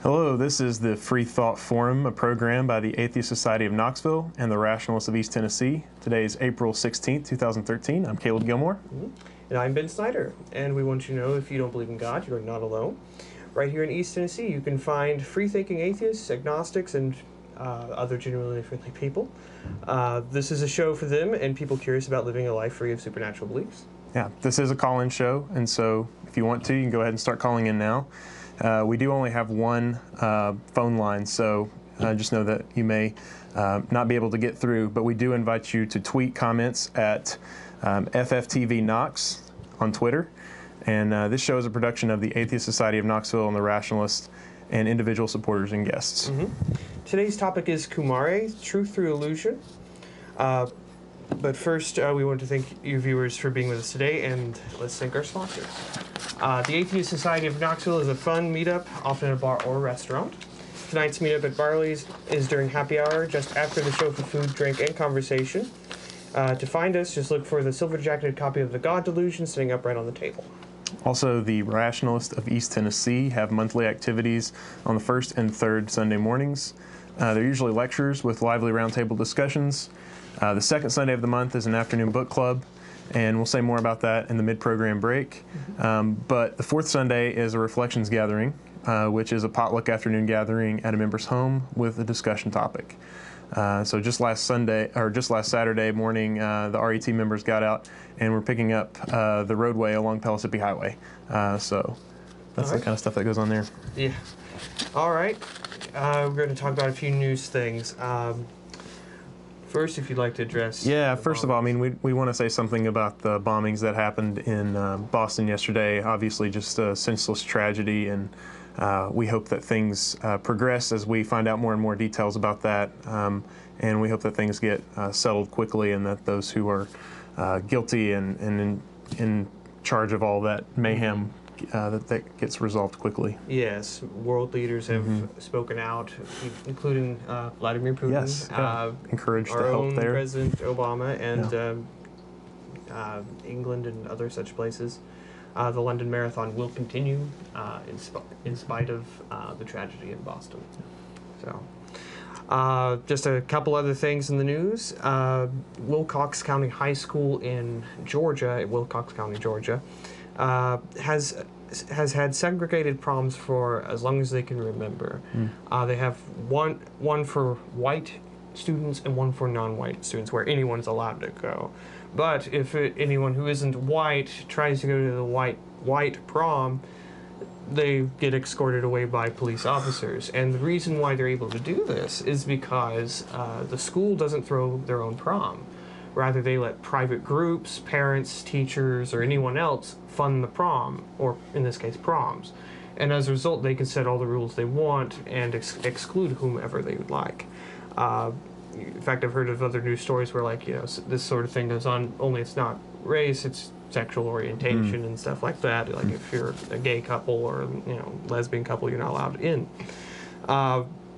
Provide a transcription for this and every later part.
Hello, this is the Freethought Forum, a program by the Atheist Society of Knoxville and the Rationalists of East Tennessee. Today is April 16th, 2013. I'm Caleb Gilmore. And I'm Ben Snyder, and we want you to know if you don't believe in God, you're not alone. Right here in East Tennessee, you can find free-thinking atheists, agnostics, and other genuinely friendly people. This is a show for them and people curious about living a life free of supernatural beliefs. Yeah, this is a call-in show, and so if you want to, you can go ahead and start calling in now. We do only have one phone line, so just know that you may not be able to get through, but we do invite you to tweet comments at FFTV Knox on Twitter. And this show is a production of the Atheist Society of Knoxville and the Rationalists and individual supporters and guests. Today's topic is Kumare, Truth Through Illusion. But first, we want to thank you viewers for being with us today, and let's thank our sponsors. The Atheist Society of Knoxville is a fun meetup, often at a bar or restaurant. Tonight's meetup at Barley's is during happy hour, just after the show for food, drink, and conversation. To find us, just look for the silver-jacketed copy of The God Delusion sitting up right on the table. Also, the Rationalists of East Tennessee have monthly activities on the first and third Sunday mornings. They're usually lectures with lively roundtable discussions. The second Sunday of the month is an afternoon book club, and we'll say more about that in the mid-program break. But the fourth Sunday is a reflections gathering, which is a potluck afternoon gathering at a member's home with a discussion topic. So just last Saturday morning, the RET members got out and we're picking up the roadway along Pellissippi Highway. So that's the kind of stuff that goes on there. Yeah. All right. We're going to talk about a few news things. First, if you'd like to address... Yeah, first of all, I mean, we want to say something about the bombings that happened in Boston yesterday. Obviously, just a senseless tragedy, and we hope that things progress as we find out more and more details about that. And we hope that things get settled quickly, and that those who are guilty and in charge of all that mayhem, that gets resolved quickly. Yes, world leaders have spoken out, including Vladimir Putin. Yes, encouraged the help there. President Obama and England and other such places. The London Marathon will continue in spite of the tragedy in Boston. So, just a couple other things in the news. Wilcox County High School in Georgia, Wilcox County, Georgia, has had segregated proms for as long as they can remember. They have one for white students and one for non-white students, where anyone's allowed to go. But if anyone who isn't white tries to go to the white prom, they get escorted away by police officers. And the reason why they're able to do this is because the school doesn't throw their own prom. Rather, they let private groups, parents, teachers, or anyone else fund the prom, or in this case, proms. And as a result, they can set all the rules they want and exclude whomever they would like. In fact, I've heard of other news stories where, like, this sort of thing goes on, only it's not race, it's sexual orientation and stuff like that. Like, if you're a gay couple or, lesbian couple, you're not allowed in.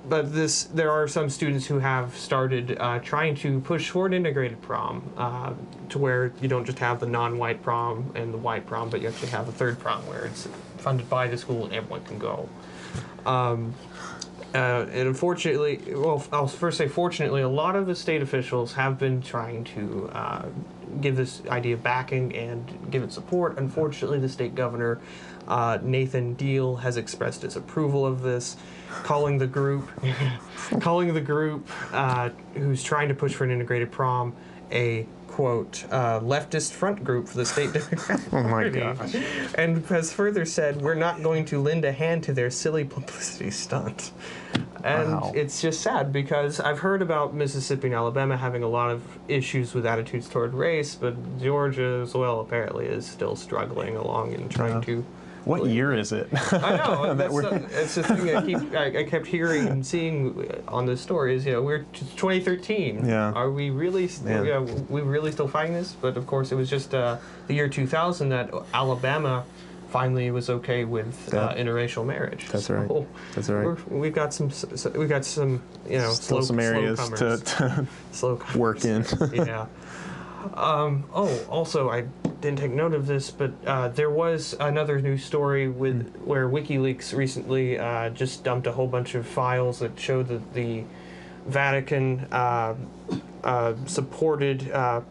But there are some students who have started trying to push for an integrated prom, to where you don't just have the non-white prom and the white prom, but you actually have a third prom where it's funded by the school and everyone can go. And unfortunately, well, I'll first say fortunately, a lot of the state officials have been trying to give this idea backing and give it support. Unfortunately, the state governor, Nathan Deal, has expressed his approval of this, calling the group who's trying to push for an integrated prom a, quote, leftist front group for the state Democratic Party. Oh my gosh. And has further said, we're not going to lend a hand to their silly publicity stunt. And It's just sad, because I've heard about Mississippi and Alabama having a lot of issues with attitudes toward race, but Georgia as well apparently is still struggling along and trying to... What year is it? I know. It's the thing I kept hearing and seeing on this story is, we're 2013. Yeah. Are we really? We really still fighting this? But of course, it was just the year 2000 that Alabama finally was okay with interracial marriage. That's right. That's right. We've got some still some areas to slow work in. Yeah. Also, I didn't take note of this, but there was another news story where WikiLeaks recently just dumped a whole bunch of files that showed that the Vatican supported, I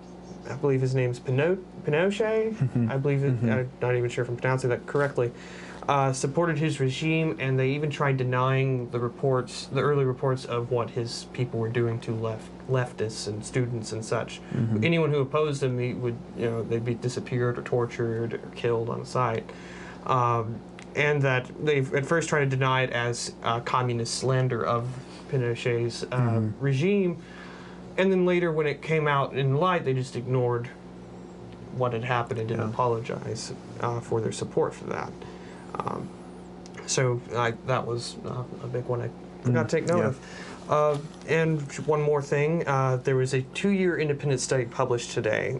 believe his name's Pinochet. I believe it, I'm not even sure if I'm pronouncing that correctly. Supported his regime, and they even tried denying the early reports of what his people were doing to leftists and students and such. Anyone who opposed him, they'd be disappeared or tortured or killed on site. And that they at first tried to deny it as communist slander of Pinochet's regime, and then later when it came out in light, they just ignored what had happened and didn't apologize for their support for that. So that was a big one I forgot to take note of. And one more thing, there was a 2-year independent study published today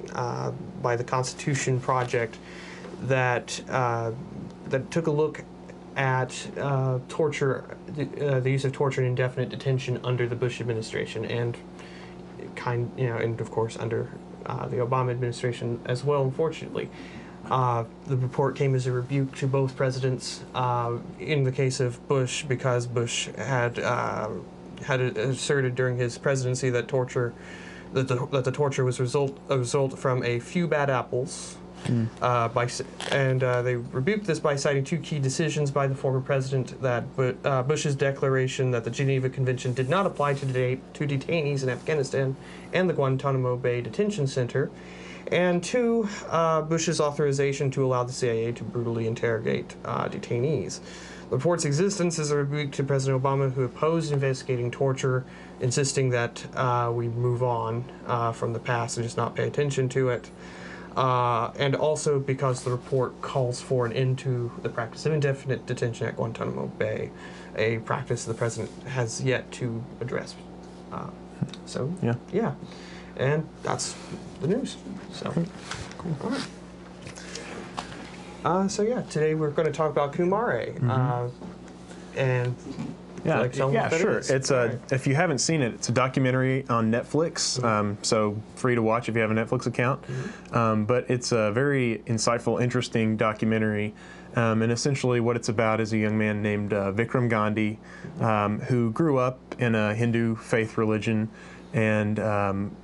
by the Constitution Project that took a look at torture, the use of torture and indefinite detention under the Bush administration, and and of course under the Obama administration as well, unfortunately. The report came as a rebuke to both presidents. In the case of Bush, because Bush had asserted during his presidency that the torture was a result from a few bad apples. They rebuked this by citing 2 key decisions by the former president: that Bush's declaration that the Geneva Convention did not apply to detainees in Afghanistan and the Guantanamo Bay Detention Center, and 2, Bush's authorization to allow the CIA to brutally interrogate detainees. The report's existence is a rebuke to President Obama, who opposed investigating torture, insisting that we move on from the past and just not pay attention to it. And also because the report calls for an end to the practice of indefinite detention at Guantanamo Bay, a practice the president has yet to address. Yeah. And that's the news. So, cool. All right. Today we're going to talk about Kumare. And sure. It's if you haven't seen it, it's a documentary on Netflix. So free to watch if you have a Netflix account. But it's a very insightful, interesting documentary. And essentially what it's about is a young man named Vikram Gandhi, who grew up in a Hindu faith religion and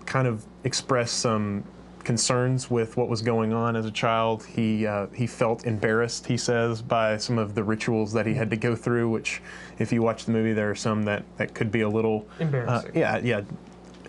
kind of expressed some concerns with what was going on as a child. He felt embarrassed, he says, by some of the rituals that he had to go through, which if you watch the movie, there are some that could be a little embarrassing.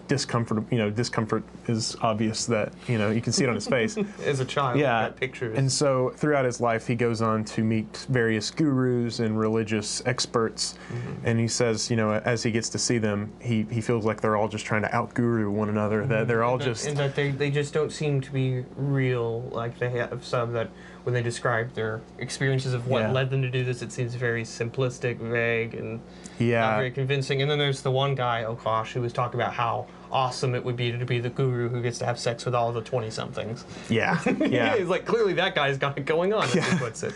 Discomfort. Discomfort is obvious that you can see it on his face. As a child, that pictures. And so throughout his life, he goes on to meet various gurus and religious experts, and he says, as he gets to see them, he feels like they're all just trying to out-guru one another. That they're all and that they just don't seem to be real. Like they have some that when they describe their experiences of what led them to do this, it seems very simplistic, vague, and not very convincing. And then there's the one guy, who was talking about how awesome it would be to be the guru who gets to have sex with all the 20-somethings. It's like, clearly that guy's got it going on, as he puts it.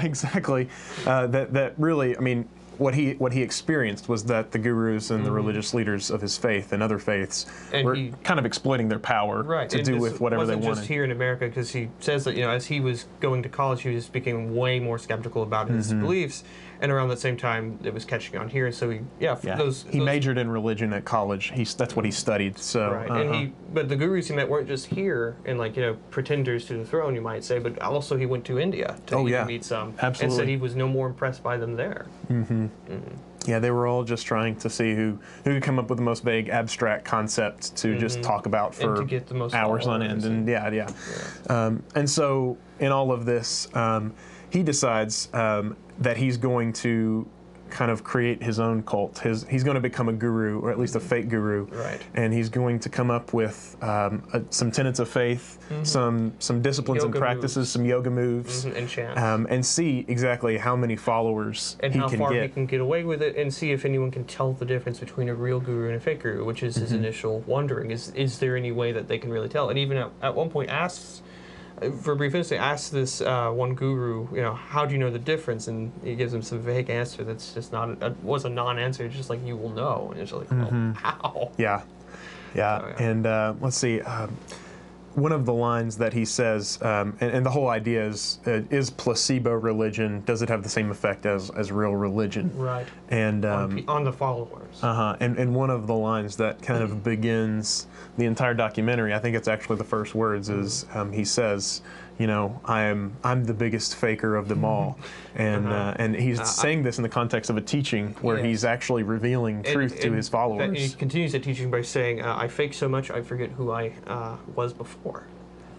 Exactly. That really, I mean, what he experienced was that the gurus and the religious leaders of his faith and other faiths were kind of exploiting their power to do with whatever they wanted. Wasn't just here in America, because he says that as he was going to college, he was becoming way more skeptical about his beliefs, and around that same time, it was catching on here. So he majored in religion at college. That's what he studied. So but the gurus he met weren't just here and pretenders to the throne, you might say, but also he went to India to meet some, and said he was no more impressed by them there. Yeah, they were all just trying to see who could come up with the most vague, abstract concept to just talk about for and to get the most hours on end. And and so in all of this, he decides that he's going to kind of create his own cult. He's going to become a guru, or at least a fake guru, and he's going to come up with some tenets of faith, some disciplines and practices, some yoga moves, and chants, and see exactly how many followers and he how can far get. he can get away with it, and see if anyone can tell the difference between a real guru and a fake guru, which is his initial wondering. Is there any way that they can really tell? And even at one point asks, for a brief instant, asks this one guru, how do you know the difference? And he gives him some vague answer that's just was a non-answer. It's just like, you will know. And it's like, how? Yeah. Yeah, So, yeah. and let's see. One of the lines that he says, and the whole idea is placebo religion, does it have the same effect as real religion? Right. And On the followers. and one of the lines that kind of begins the entire documentary, I think it's actually the first words, is he says, you know, I'm the biggest faker of them all, and he's saying this in the context of a teaching where he's actually revealing truth to his followers. He continues the teaching by saying, I fake so much I forget who I was before,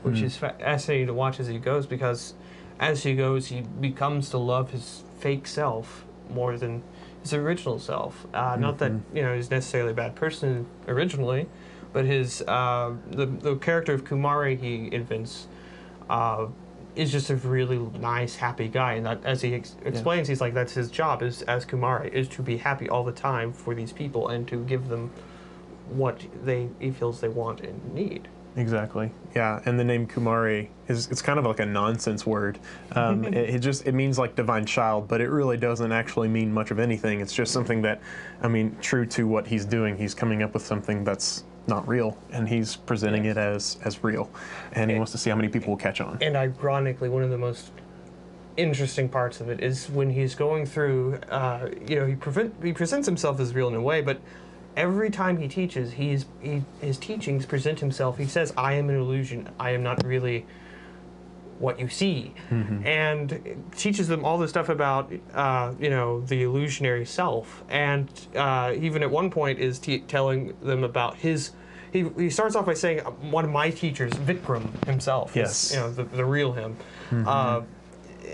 which is fascinating to watch as he goes, because as he goes, he becomes to love his fake self more than his original self. Not that, you know, he's necessarily a bad person originally, but his the character of Kumari he invents is just a really nice, happy guy. And that, as he explains, he's like, that's his job as Kumari, is to be happy all the time for these people and to give them what he feels they want and need. Exactly. Yeah, and the name Kumari it's kind of like a nonsense word. It means like divine child, but it really doesn't actually mean much of anything. It's just something that, I mean, true to what he's doing, he's coming up with something that's not real, and he's presenting it as real, and he wants to see how many people will catch on. And ironically, one of the most interesting parts of it is when he's going through, you know, he presents himself as real in a way, but every time he teaches, his teachings present himself. He says, "I am an illusion. I am not really what you see," and teaches them all this stuff about, you know, the illusionary self. And even at one point is telling them about his. He starts off by saying, one of my teachers, Vikram himself, yes, is, you know, the real him. And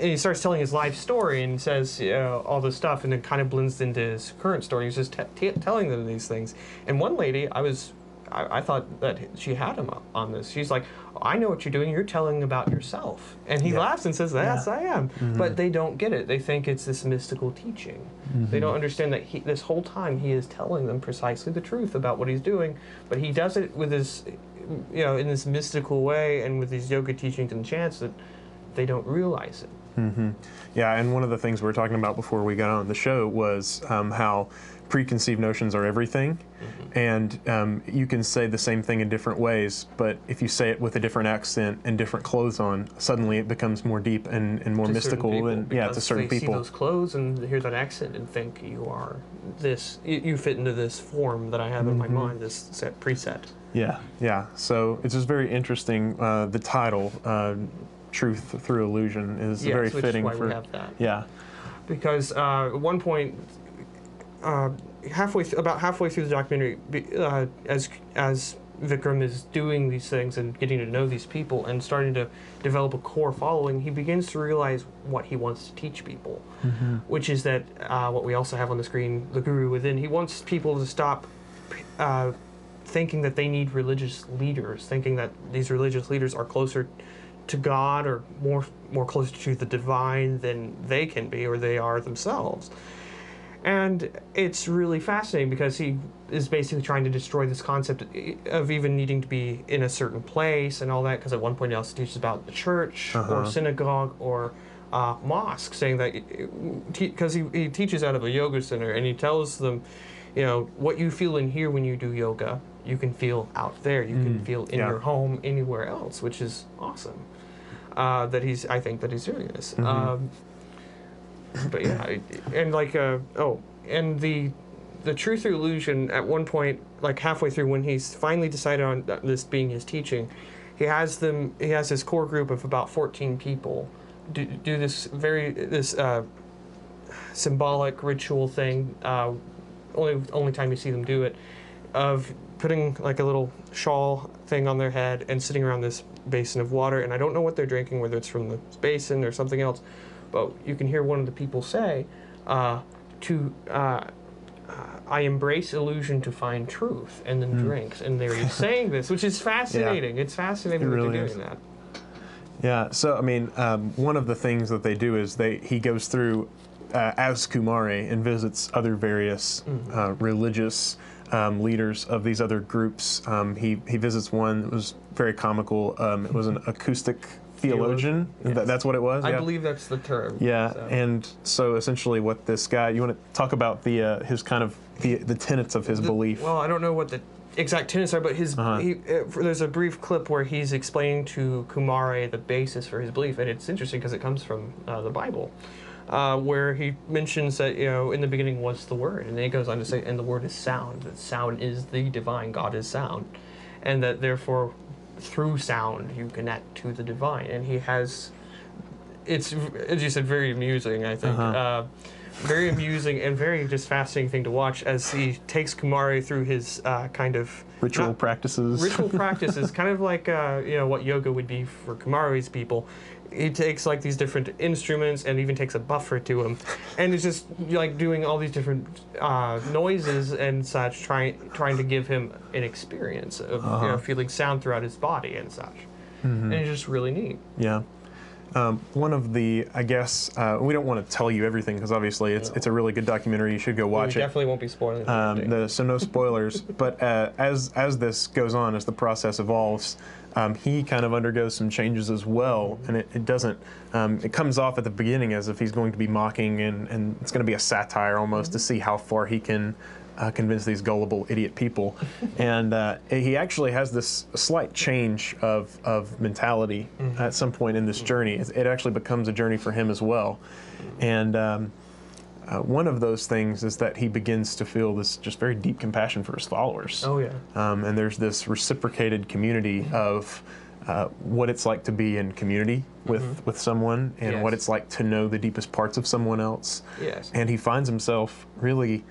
he starts telling his life story and says, you know, all this stuff, and then kind of blends into his current story. He's just telling them these things. And one lady, I thought that she had him on this. She's like, I know what you're doing. You're telling about yourself. And he laughs and says, yes, I am. But they don't get it. They think it's this mystical teaching. They don't understand that this whole time he is telling them precisely the truth about what he's doing. But he does it with his, you know, in this mystical way and with these yoga teachings and chants that they don't realize it. Yeah, and one of the things we were talking about before we got on the show was how preconceived notions are everything, and you can say the same thing in different ways, but if you say it with a different accent and different clothes on, suddenly it becomes more deep and more mystical, and to certain people. They see those clothes and hear that accent and think you are this, you fit into this form that I have in my mind, this set preset. Yeah. So it's just very interesting. The title, Truth Through Illusion, is very fitting for. We have that. Because at one point, about halfway through the documentary, as Vikram is doing these things and getting to know these people and starting to develop a core following, he begins to realize what he wants to teach people, which is that what we also have on the screen, the Guru Within. He wants people to stop thinking that they need religious leaders, thinking that these religious leaders are closer to God or more closer to the divine than they can be or they are themselves. And it's really fascinating because he is basically trying to destroy this concept of even needing to be in a certain place and all that, because at one point he also teaches about the church or synagogue or mosque, saying that, because he teaches out of a yoga center, and he tells them, you know, what you feel in here when you do yoga, you can feel out there, you can feel in your home anywhere else, which is awesome. I think that he's doing this. But yeah, and like, and the Truth Through Illusion, at one point, like halfway through, when he's finally decided on this being his teaching, he has this core group of about 14 people do this symbolic ritual thing, only time you see them do it, of putting like a little shawl thing on their head and sitting around this basin of water, and I don't know what they're drinking, whether it's from the basin or something else, but you can hear one of the people say, I embrace illusion to find truth, and then drinks, and they're saying this, which is fascinating. It's fascinating that they're doing that. Yeah, so I mean, one of the things that they do is he goes through as Kumare and visits other various religious leaders of these other groups. He visits one that was very comical. It was an acoustic theologian. Yes. That's what it was. I believe that's the term. Yeah, So. and so essentially, what this guy, you want to talk about his kind of the tenets of his belief? Well, I don't know what the exact tenets are, but there's a brief clip where he's explaining to Kumare the basis for his belief, and it's interesting because it comes from the Bible, where he mentions that in the beginning was the Word, and then he goes on to say, and the Word is sound. That sound is the divine. God is sound, and that therefore through sound you connect to the divine. And he has, it's as you said, very amusing. I think. Very amusing and very just fascinating thing to watch as he takes Kumari through his kind of ritual practices. Ritual practices, kind of like what yoga would be for Kumari's people. He takes like these different instruments and even takes a buffer to him, and is just like doing all these different noises and such, trying to give him an experience of feeling sound throughout his body and such. And it's just really neat. Yeah. One of the, I guess, we don't want to tell you everything because obviously it's a really good documentary. You should go watch it. Definitely won't be spoiling anything. So no spoilers. But as this goes on, as the process evolves, he kind of undergoes some changes as well, and it doesn't. It comes off at the beginning as if he's going to be mocking, and it's going to be a satire almost to see how far he can convince these gullible idiot people. And he actually has this slight change of mentality at some point in this journey. It actually becomes a journey for him as well. And one of those things is that he begins to feel this just very deep compassion for his followers. Oh, yeah. And there's this reciprocated community of what it's like to be in community with someone, and what it's like to know the deepest parts of someone else. Yes. And he finds himself really,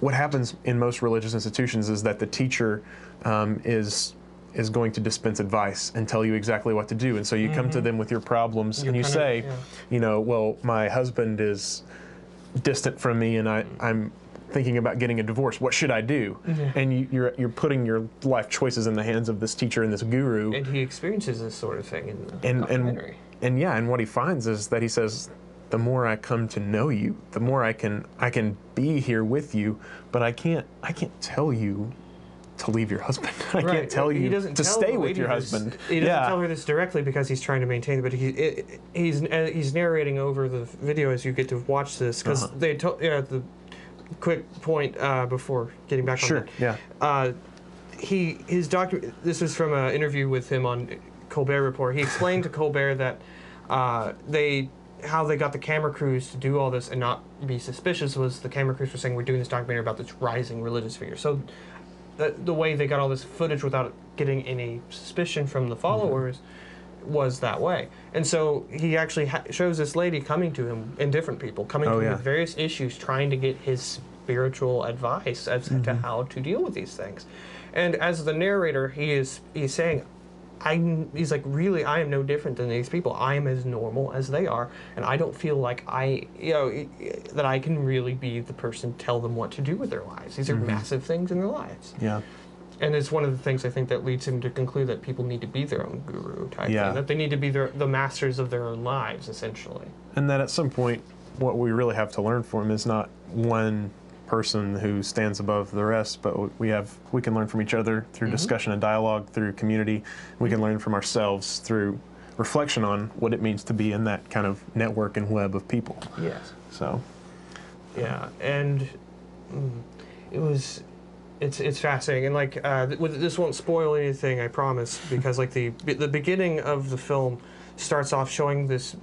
what happens in most religious institutions is that the teacher is going to dispense advice and tell you exactly what to do. And so you come to them with your problems and you say, well, my husband is distant from me and I'm thinking about getting a divorce. What should I do? And you're putting your life choices in the hands of this teacher and this guru. And he experiences this sort of thing in the documentary. And what he finds is that he says, the more I come to know you, the more I can be here with you, but I can't tell you to leave your husband. I can't tell you to stay with your husband. He doesn't tell her this directly because he's trying to maintain it, but he's narrating over the video as you get to watch this, because they told the quick point before getting back on that. His document. This is from an interview with him on Colbert Report. He explained to Colbert that how they got the camera crews to do all this and not be suspicious was the camera crews were saying, we're doing this documentary about this rising religious figure. So the way they got all this footage without getting any suspicion from the followers was that way. And so he actually shows this lady coming to him, and different people coming to him with various issues, trying to get his spiritual advice as to how to deal with these things. And as the narrator, he's saying, he's like, really, I am no different than these people. I am as normal as they are, and I don't feel like that I can really be the person to tell them what to do with their lives. These are massive things in their lives. Yeah. And it's one of the things I think that leads him to conclude that people need to be their own guru type thing, that they need to be the masters of their own lives, essentially. And that at some point, what we really have to learn from him is not one person who stands above the rest, but we can learn from each other through discussion and dialogue, through community. We can learn from ourselves through reflection on what it means to be in that kind of network and web of people. Yes. So. Yeah, and it's fascinating, and like this won't spoil anything, I promise, because like the beginning of the film starts off showing this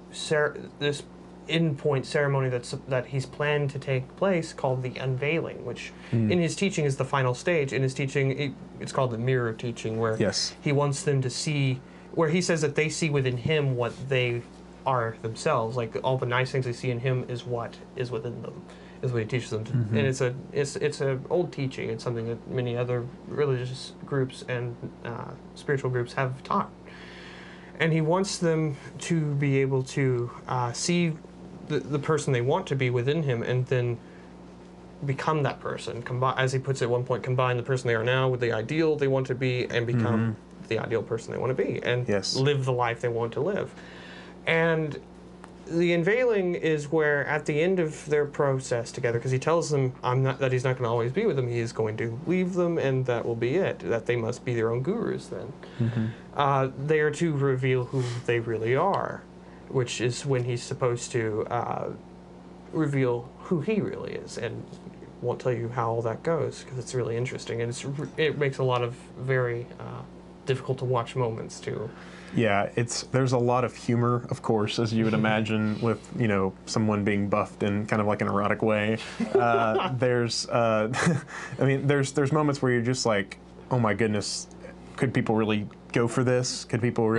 in-point ceremony that he's planned to take place called the unveiling, which in his teaching is the final stage. In his teaching, it's called the mirror teaching, where he wants them to see, where he says that they see within him what they are themselves. Like all the nice things they see in him is what is within them, is what he teaches them. And it's a old teaching. It's something that many other religious groups and spiritual groups have taught. And he wants them to be able to see the person they want to be within him, and then become that person. As he puts it at one point, combine the person they are now with the ideal they want to be, and become the ideal person they want to be, and live the life they want to live. And the unveiling is where, at the end of their process together, because he tells them that he's not going to always be with them, he is going to leave them, and that will be it. That they must be their own gurus then. They are to reveal who they really are, which is when he's supposed to reveal who he really is, and won't tell you how all that goes because it's really interesting, and it makes a lot of very difficult to watch moments too. Yeah, there's a lot of humor, of course, as you would imagine, with someone being buffed in kind of like an erotic way. There's there's moments where you're just like, oh my goodness, could people really go for this? Could people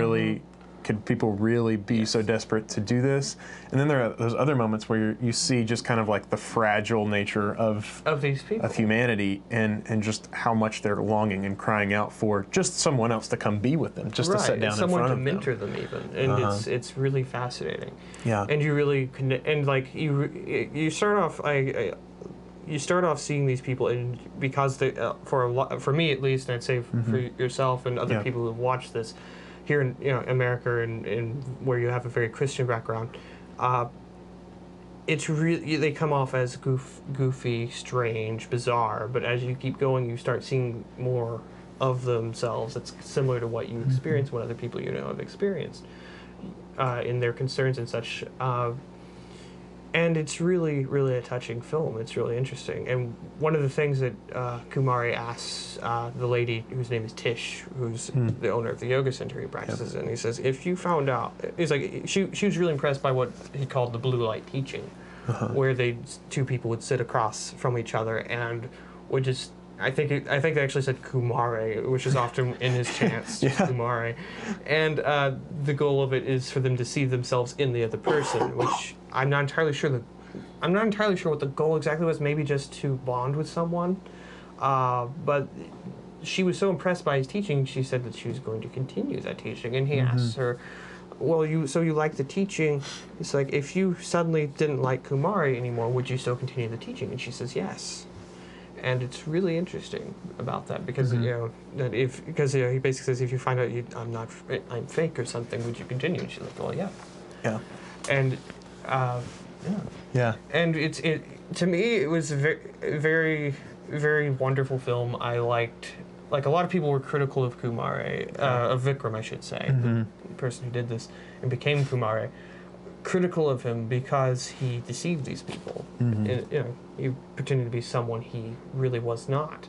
really be so desperate to do this? And then there are those other moments where you see just kind of like the fragile nature of these people, of humanity, and just how much they're longing and crying out for just someone else to come be with them, just to sit down in front of them. Someone to mentor them even, and it's really fascinating. Yeah. And you really connect, and like you start off you start off seeing these people, and because they for me at least, and I'd say for yourself and other people who've watched this here in America and where you have a very Christian background, it's really, they come off as goofy, strange, bizarre, but as you keep going, you start seeing more of themselves that's similar to what you experience, what other people have experienced in their concerns and such. And it's really, really a touching film. It's really interesting. And one of the things that Kumari asks the lady whose name is Tish, who's the owner of the yoga center he practices in, he says, if you found out, he's like, she was really impressed by what he called the blue light teaching, where two people would sit across from each other and would just, I think they actually said Kumare, which is often in his chants, Kumare. And the goal of it is for them to see themselves in the other person, which I'm not entirely sure what the goal exactly was. Maybe just to bond with someone. But she was so impressed by his teaching, she said that she was going to continue that teaching. And he asked her, well, you like the teaching. It's like, if you suddenly didn't like Kumari anymore, would you still continue the teaching? And she says yes. And it's really interesting about that because he basically says, if you find out I'm fake or something, would you continue? And she's like, well, yeah. And and to me it was a very, very wonderful film. I liked, like, a lot of people were critical of Kumare, of Vikram, I should say, the person who did this and became Kumare, critical of him because he deceived these people. He pretended to be someone he really was not.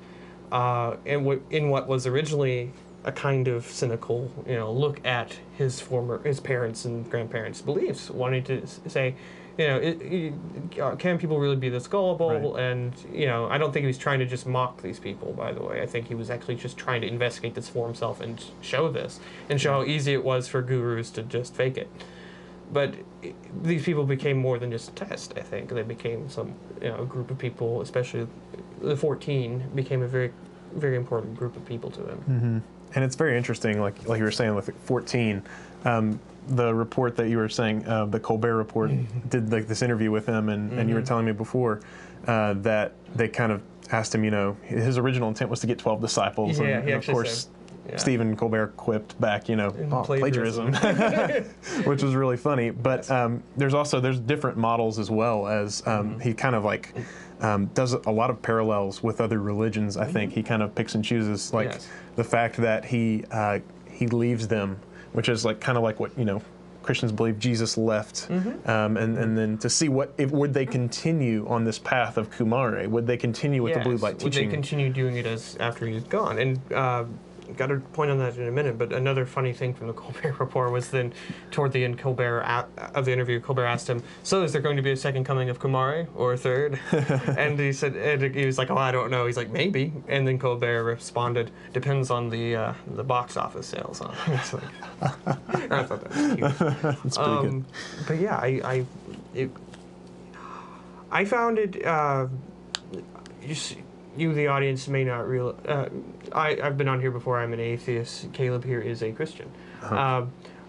And in what was originally a kind of cynical, look at his parents and grandparents' beliefs, wanting to say, can people really be this gullible? Right. And I don't think he was trying to just mock these people. By the way, I think he was actually just trying to investigate this for himself and show how easy it was for gurus to just fake it. But these people became more than just a test, I think. They became a group of people, especially the 14, became a very, very important group of people to him. And it's very interesting, like you were saying with 14, the report that you were saying, the Colbert report, did like this interview with him, and you were telling me before that they kind of asked him, his original intent was to get 12 disciples, and of course, Stephen Colbert quipped back, plagiarism, which was really funny. But there's different models as well, as he kind of like does a lot of parallels with other religions. I think he kind of picks and chooses, like the fact that he leaves them, which is like kind of like what Christians believe Jesus left, and then to see would they continue on this path of Kumare? Would they continue with the blue light teaching? Would they continue doing it as after he's gone? And got to point on that in a minute, but another funny thing from the Colbert report was then toward the end of the interview, Colbert asked him, so is there going to be a second coming of Kumare or a third? And he said, he was like, oh, I don't know. He's like, maybe. And then Colbert responded, depends on the box office sales. It's like, I thought that was cute. That's pretty good. But yeah, I found it, you, the audience, may not realize. I've been on here before. I'm an atheist. Caleb here is a Christian.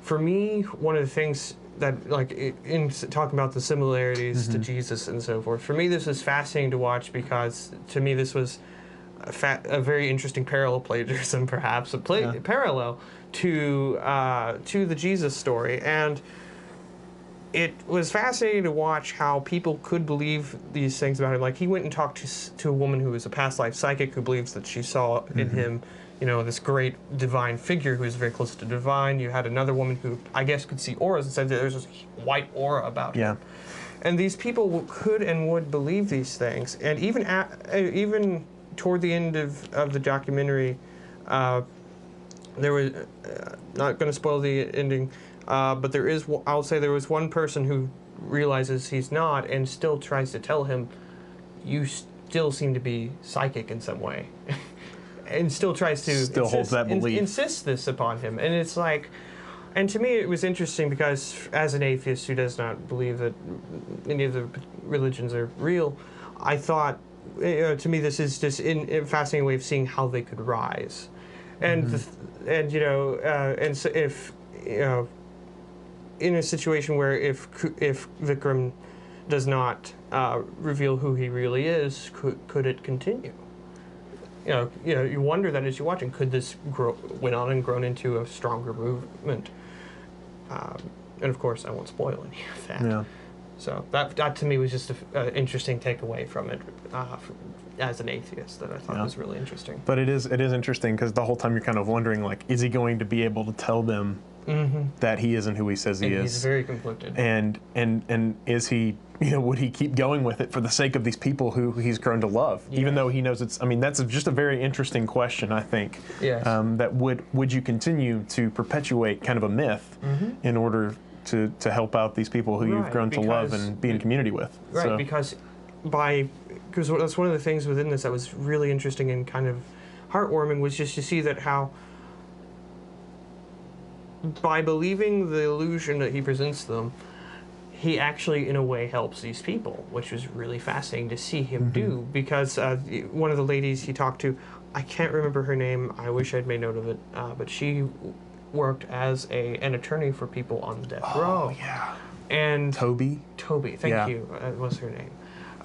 For me, one of the things that, like, in talking about the similarities to Jesus and so forth, for me this is fascinating to watch because, to me, this was a very interesting parallel plagiarism, perhaps parallel to the Jesus story. And it was fascinating to watch how people could believe these things about him. Like, he went and talked to a woman who was a past life psychic who believes that she saw in him, you know, this great divine figure who is very close to divine. You had another woman who, I guess, could see auras and said that there's this white aura about him. And these people could and would believe these things. And even toward the end of the documentary, there was, not going to spoil the ending, but I'll say there was one person who realizes he's not and still tries to tell him, you still seem to be psychic in some way. And still tries to holds that belief. Insist this upon him. And it's like, and to me it was interesting because as an atheist who does not believe that any of the religions are real, I thought, to me this is just a fascinating way of seeing how they could rise. And and so if in a situation where if Vikram does not reveal who he really is, could it continue? You wonder that as you're watching, could this went on and grown into a stronger movement? And of course, I won't spoil any of that. Yeah. So that to me was just an interesting takeaway from it as an atheist that I thought was really interesting. But it is interesting because the whole time you're kind of wondering, like, is he going to be able to tell them that he isn't who he says he is? He's very conflicted. And is he, would he keep going with it for the sake of these people who he's grown to love, even though he knows it's? I mean, that's just a very interesting question, I think. Yes. That would you continue to perpetuate kind of a myth in order to help out these people who you've grown to love and be in community with? Right, so. Because that's one of the things within this that was really interesting and kind of heartwarming, was just to see that how by believing the illusion that he presents them, he actually in a way helps these people, which was really fascinating to see him do. Because one of the ladies he talked to, I can't remember her name, I wish I'd made note of it, but she worked as an attorney for people on the death row. Oh, yeah. And Toby, thank you, was her name.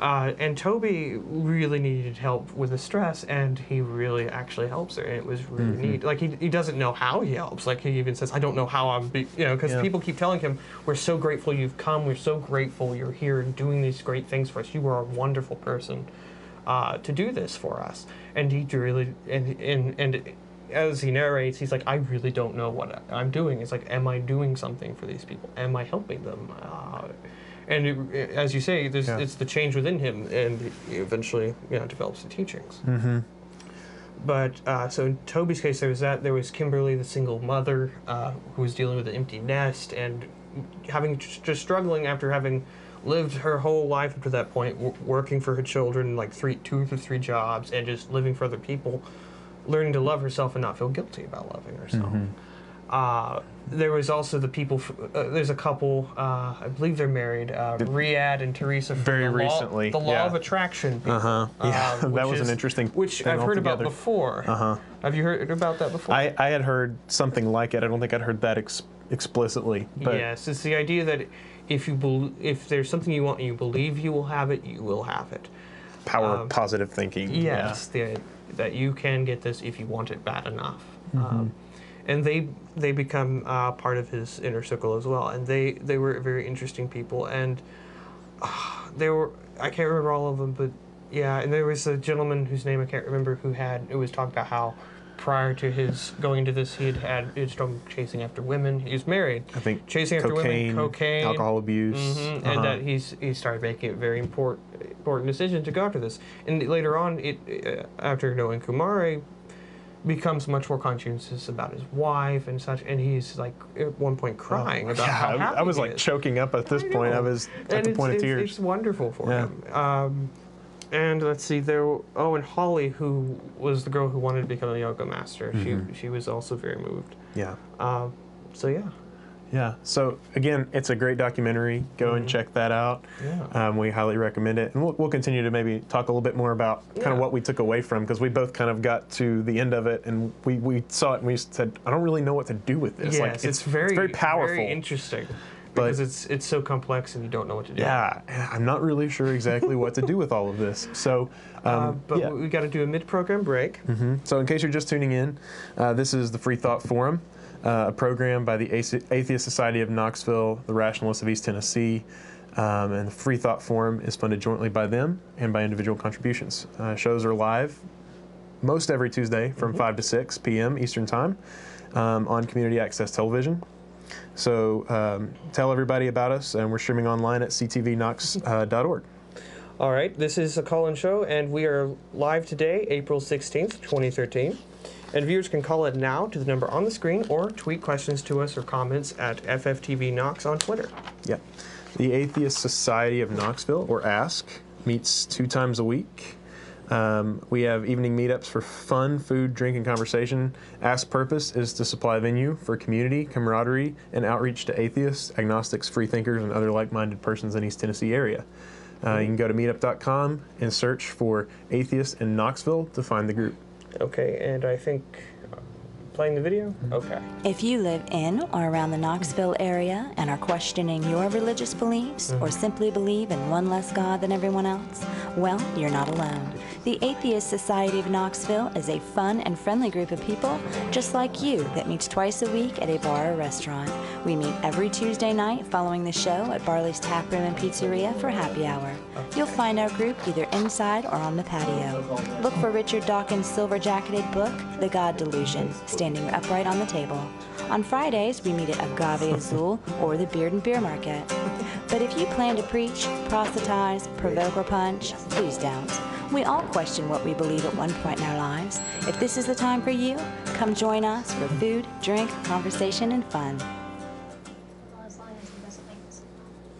And Toby really needed help with the stress, and he really actually helps her, and it was really neat. Like, he doesn't know how he helps. Like, he even says, I don't know how I'm, because people keep telling him, we're so grateful you've come, we're so grateful you're here and doing these great things for us. You are a wonderful person to do this for us. And he really, and as he narrates, he's like, I really don't know what I'm doing. It's like, am I doing something for these people? Am I helping them? And as you say, it's the change within him, and he eventually develops the teachings. But so in Toby's case, there was that. There was Kimberly, the single mother, who was dealing with an empty nest and just struggling after having lived her whole life up to that point, working for her children, like 2 to 3 jobs, and just living for other people, learning to love herself and not feel guilty about loving herself. There was also the people, there's a couple, I believe they're married, Riyadh and Teresa. Very recently. The Law of Attraction people. That was an interesting which I've heard about before. Have you heard about that before? I had heard something like it. I don't think I'd heard that explicitly. But yes, it's the idea that if there's something you want and you believe you will have it, you will have it. Power of positive thinking. Yes, that you can get this if you want it bad enough. And they become part of his inner circle as well. And they were very interesting people. And they were, I can't remember all of them, but yeah. And there was a gentleman whose name I can't remember it was talked about how prior to his going into this, he had struggled chasing after women. He was married. I think chasing after women, cocaine, alcohol abuse, and that he started making a very important decision to go after this. And later on, after knowing Kumare, becomes much more conscientious about his wife and such, and he's like at one point crying about how happy I was like choking up at this point. I was at the point of tears. It's wonderful for him. And let's see, and Holly, who was the girl who wanted to become a yoga master, she was also very moved. Yeah. So yeah. Yeah. So again, it's a great documentary. Go and check that out. Yeah. We highly recommend it, and we'll continue to maybe talk a little bit more about kind of what we took away from, because we both kind of got to the end of it and we saw it and we said, I don't really know what to do with this. Yes, like it's very powerful, very interesting. Because it's so complex and you don't know what to do. Yeah, I'm not really sure exactly what to do with all of this. So, but we got to do a mid-program break. So in case you're just tuning in, this is the Freethought Forum. a program by the Atheist Society of Knoxville, the Rationalists of East Tennessee, and the Freethought Forum is funded jointly by them and by individual contributions. Shows are live most every Tuesday from 5 to 6 p.m. Eastern Time on Community Access Television. So tell everybody about us, and we're streaming online at ctvknox.org. All right, this is a call-in show, and we are live today, April 16th, 2013. And viewers can call in now to the number on the screen or tweet questions to us or comments at FFTVKnox on Twitter. Yeah. The Atheist Society of Knoxville, or ASK, meets 2 times a week. We have evening meetups for fun, food, drink, and conversation. ASK's purpose is to supply a venue for community, camaraderie, and outreach to atheists, agnostics, freethinkers, and other like-minded persons in East Tennessee area. You can go to meetup.com and search for Atheists in Knoxville to find the group. Okay, and I think playing the video? Okay. If you live in or around the Knoxville area and are questioning your religious beliefs or simply believe in one less God than everyone else, well, you're not alone. The Atheist Society of Knoxville is a fun and friendly group of people just like you that meets twice a week at a bar or restaurant. We meet every Tuesday night following the show at Barley's Tap Room and Pizzeria for happy hour. You'll find our group either inside or on the patio. Look for Richard Dawkins' silver-jacketed book, The God Delusion, standing upright on the table. On Fridays, we meet at Agave Azul or the Beard and Beer Market. But if you plan to preach, proselytize, provoke, or punch, please don't. We all question what we believe at one point in our lives. If this is the time for you, come join us for food, drink, conversation, and fun.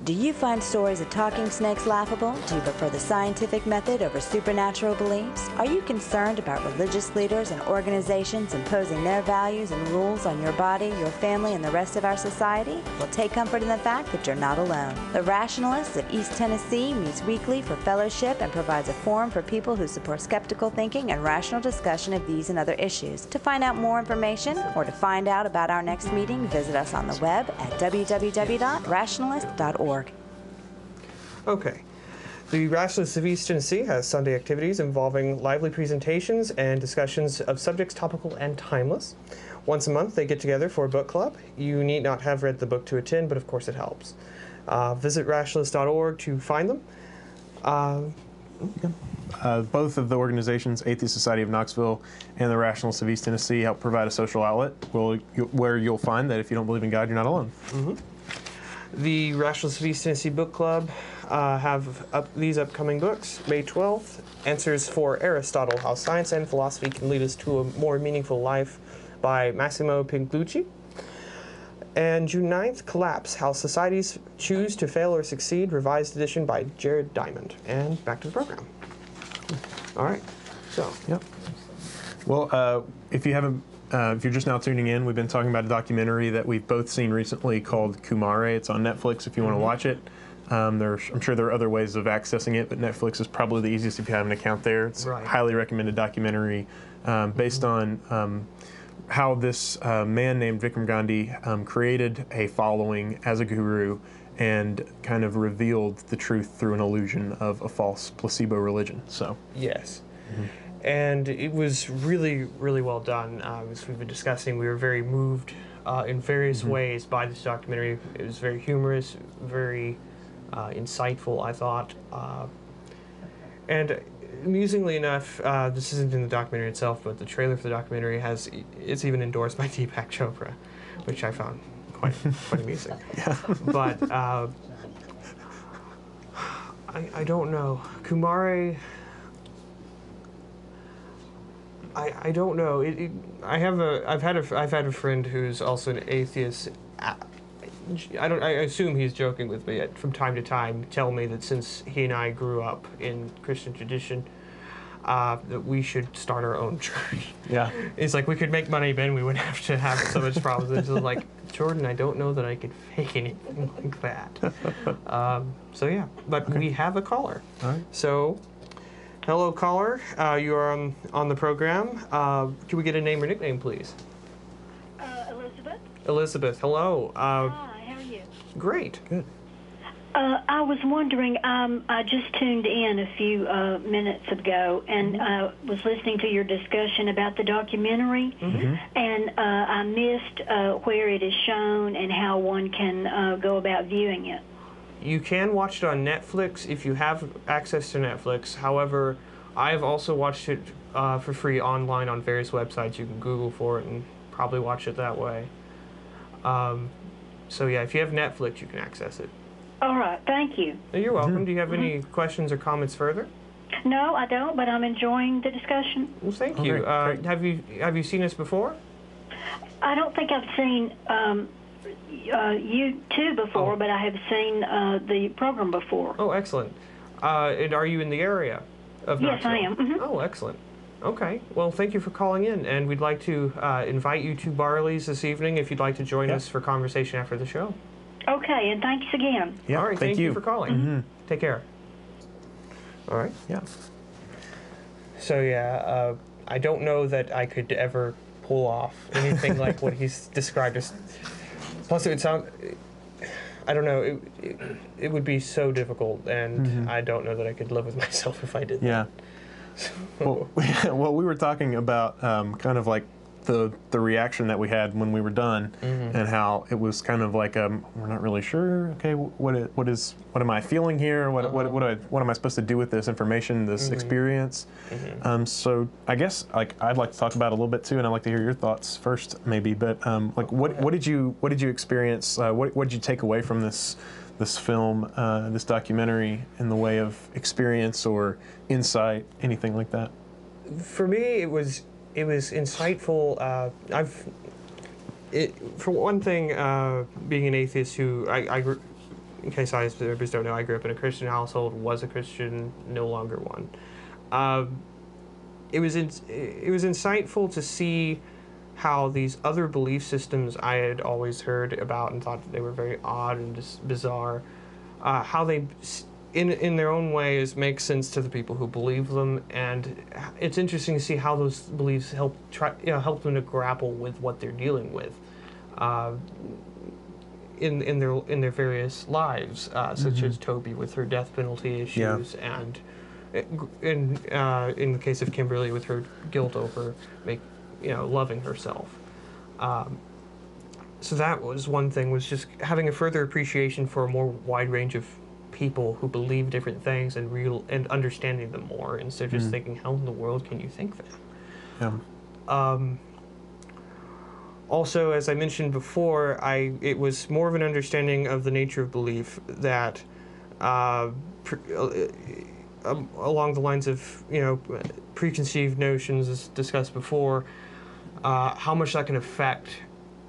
Do you find stories of talking snakes laughable? Do you prefer the scientific method over supernatural beliefs? Are you concerned about religious leaders and organizations imposing their values and rules on your body, your family, and the rest of our society? Well, take comfort in the fact that you're not alone. The Rationalists of East Tennessee meets weekly for fellowship and provides a forum for people who support skeptical thinking and rational discussion of these and other issues. To find out more information or to find out about our next meeting, visit us on the web at www.rationalist.org. Okay. The Rationalists of East Tennessee has Sunday activities involving lively presentations and discussions of subjects topical and timeless. Once a month, they get together for a book club. You need not have read the book to attend, but of course it helps. Visit rationalist.org to find them. Both of the organizations, Atheist Society of Knoxville and the Rationalists of East Tennessee, help provide a social outlet where you'll find that if you don't believe in God, you're not alone. The Rationalists of East Tennessee Book Club have these upcoming books. May 12th, Answers for Aristotle, How Science and Philosophy Can Lead Us to a More Meaningful Life by Massimo Pigliucci. And June 9th, Collapse, How Societies Choose to Fail or Succeed, revised edition by Jared Diamond. And back to the program. All right. So. Yep. Well, if you're just now tuning in, we've been talking about a documentary that we've both seen recently called Kumare. It's on Netflix if you want to watch it. I'm sure there are other ways of accessing it, but Netflix is probably the easiest if you have an account there. It's a highly recommended documentary based on how this man named Vikram Gandhi created a following as a guru and kind of revealed the truth through an illusion of a false placebo religion. So yes. And it was really, really well done. As we've been discussing, we were very moved in various ways by this documentary. It was very humorous, very insightful, I thought. And amusingly enough, this isn't in the documentary itself, but the trailer for the documentary it's even endorsed by Deepak Chopra, which I found quite amusing. yeah. But I don't know. Kumare... I don't know. I've had a friend who's also an atheist. I assume he's joking with me from time to time. Tell me that since he and I grew up in Christian tradition, that we should start our own church. Yeah. It's like we could make money, Ben. We wouldn't have to have so much problems. It's just like, Jordan, I don't know that I could fake anything like that. So yeah, but we have a caller. All right. So. Hello, caller. You are on the program. Can we get a name or nickname, please? Elizabeth. Elizabeth, hello. Hi, how are you? Great. Good. I was wondering, I just tuned in a few minutes ago and was listening to your discussion about the documentary, and I missed where it is shown and how one can go about viewing it. You can watch it on Netflix if you have access to Netflix. However, I've also watched it for free online on various websites. You can Google for it and probably watch it that way. So yeah, if you have Netflix, you can access it. All right, thank you. You're welcome. Do you have any questions or comments further? No, I don't, but I'm enjoying the discussion. Well, thank you. Great. Have you seen us before? I don't think I've seen you two before, but I have seen the program before. Oh, excellent. And are you in the area of Knoxville? Yes, I am. Oh, excellent. Okay. Well, thank you for calling in, and we'd like to invite you to Barley's this evening if you'd like to join us for conversation after the show. Okay, and thanks again. Yeah, all right, thank you for calling. Take care. All right. Yeah. So yeah, I don't know that I could ever pull off anything like what he's described as. Plus, it would sound. I don't know. It would be so difficult, and I don't know that I could live with myself if I did. Yeah. That. Well, we were talking about kind of like the reaction that we had when we were done, and how it was kind of like we're not really sure. Okay, what am I feeling here? What am I supposed to do with this information, this experience? So I guess I'd like to talk about it a little bit too, and I'd like to hear your thoughts first, maybe. But what did you experience? What did you take away from this film, this documentary, in the way of experience or insight, anything like that? For me, it was insightful. For one thing, being an atheist who I grew, in case others don't know, I grew up in a Christian household, was a Christian, no longer one. It was insightful to see how these other belief systems I had always heard about and thought that they were very odd and just bizarre, how they, in their own ways, make sense to the people who believe them, and it's interesting to see how those beliefs help them to grapple with what they're dealing with in their various lives, such as Toby with her death penalty issues, and in the case of Kimberly with her guilt over loving herself. So that was one thing, was just having a further appreciation for a more wide range of people who believe different things and understanding them more, instead of just thinking, how in the world can you think that? Yeah. Also, as I mentioned before, it was more of an understanding of the nature of belief that along the lines of preconceived notions, as discussed before, how much that can affect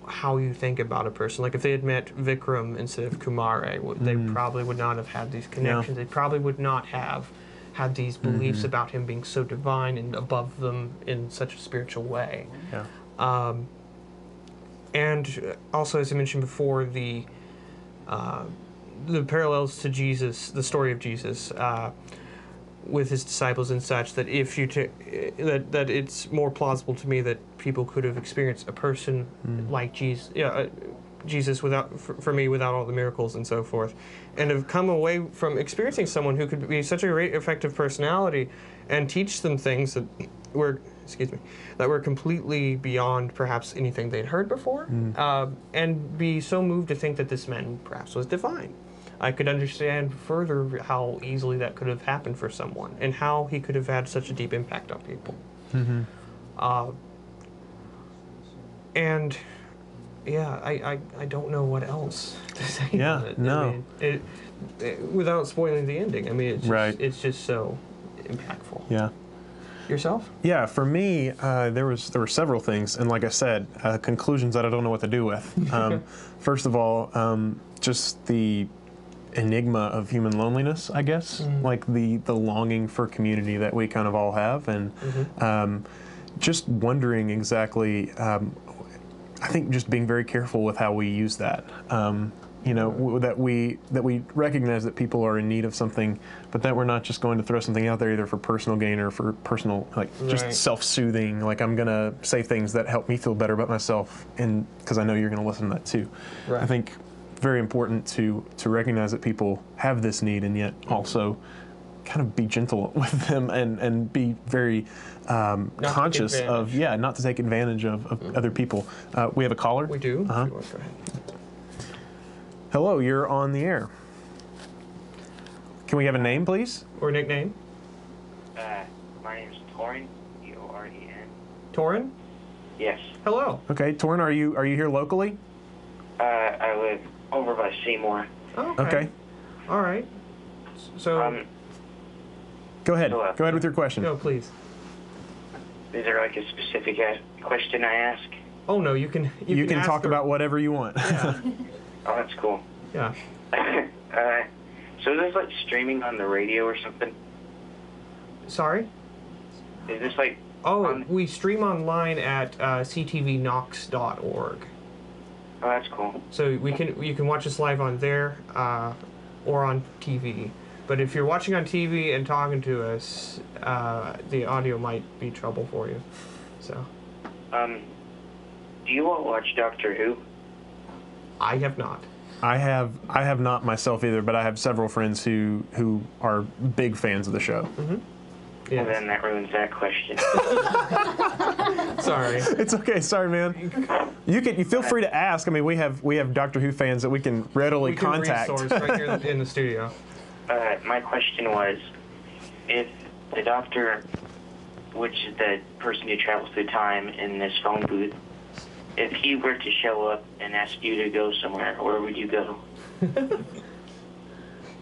how you think about a person. Like if they had met Vikram instead of Kumare, they probably would not have had these connections. They probably would not have had these beliefs about him being so divine and above them in such a spiritual way. Yeah. And also, as I mentioned before, the parallels to Jesus, the story of Jesus, with his disciples and such, that if you that it's more plausible to me that people could have experienced a person like Jesus, Jesus for me without all the miracles and so forth, and have come away from experiencing someone who could be such a great effective personality and teach them things that were completely beyond perhaps anything they'd heard before, and be so moved to think that this man perhaps was divine. I could understand further how easily that could have happened for someone, and how he could have had such a deep impact on people. And yeah, I don't know what else to say. Yeah, about it. no. I mean, without spoiling the ending, I mean, it's just so impactful. Yeah. Yourself? Yeah, for me, there were several things, and like I said, conclusions that I don't know what to do with. First of all, just the enigma of human loneliness, I guess, like the longing for community that we kind of all have, and just wondering exactly. I think just being very careful with how we use that. That we recognize that people are in need of something, but that we're not just going to throw something out there either for personal gain or for personal, just self-soothing. Like, I'm gonna say things that help me feel better about myself, and because I know you're gonna listen to that too. Right. I think very important to recognize that people have this need, and yet also kind of be gentle with them and be very conscious of not to take advantage of other people. We have a caller. We do. Uh-huh. Go ahead. Hello, you're on the air. Can we have a name, please? Or nickname? My name's Torin, T-O-R-E-N. Torin? Yes. Hello. Okay, Torin, are you here locally? I live over by Seymour. Oh, Okay. All right. So, Go ahead. Go ahead with your question. no, please. Is there like a specific question I ask? Oh no, you can ask talk her- about whatever you want. Yeah. Oh, that's cool. Yeah. So is this like streaming on the radio or something? Sorry. Is this like... Oh, we stream online at ctvknox.org. Oh, that's cool. So you can watch us live on there or on TV. But if you're watching on TV and talking to us, the audio might be trouble for you. So. Do you all watch Doctor Who? I have not. I have not myself either, but I have several friends who are big fans of the show. Mm-hmm. Well, then that ruins that question. Sorry. It's okay. Sorry, man. You feel free to ask. I mean, we have Doctor Who fans that we can readily contact. Resource right here in the studio. My question was, if the Doctor, which is the person who travels through time in this phone booth, if he were to show up and ask you to go somewhere, where would you go?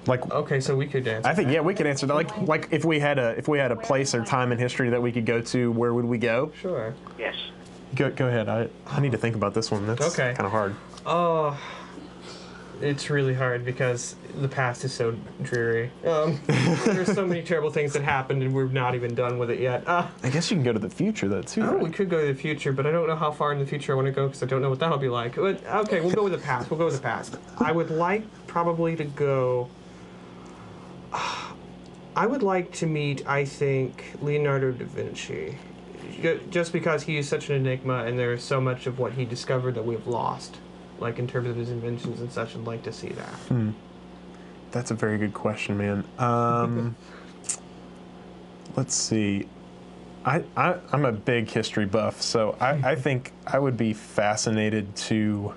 Okay, so we could answer. I think we could answer that. Like if we had a place or time in history that we could go to, where would we go? Sure. Yes. Go ahead. I need to think about this one. That's okay. Kind of hard. Oh, it's really hard because the past is so dreary. There's so many terrible things that happened, and we're not even done with it yet. I guess you can go to the future, though, too. Oh, right? we could go to the future, but I don't know how far in the future I want to go because I don't know what that'll be like. But okay, we'll go with the past. We'll go with the past. I would like probably to go. I would like to meet, I think, Leonardo da Vinci. Just because he is such an enigma, and there is so much of what he discovered that we've lost, like in terms of his inventions and such. I'd like to see that. That's a very good question, man. Let's see. I'm a big history buff, so I think I would be fascinated to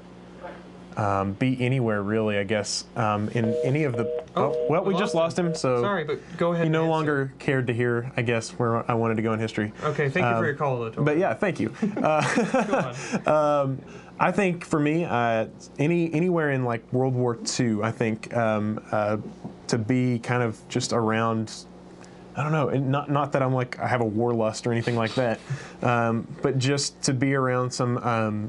be anywhere, really, I guess, in any of the... we just lost him, so... Sorry, but go ahead. He no and longer cared to hear, I guess, where I wanted to go in history. Okay, thank you for your call, though. But yeah, thank you. Go on. I think for me, anywhere in like World War II, I think to be kind of just around... I don't know, and not that I have a war lust or anything like that, but just to be around some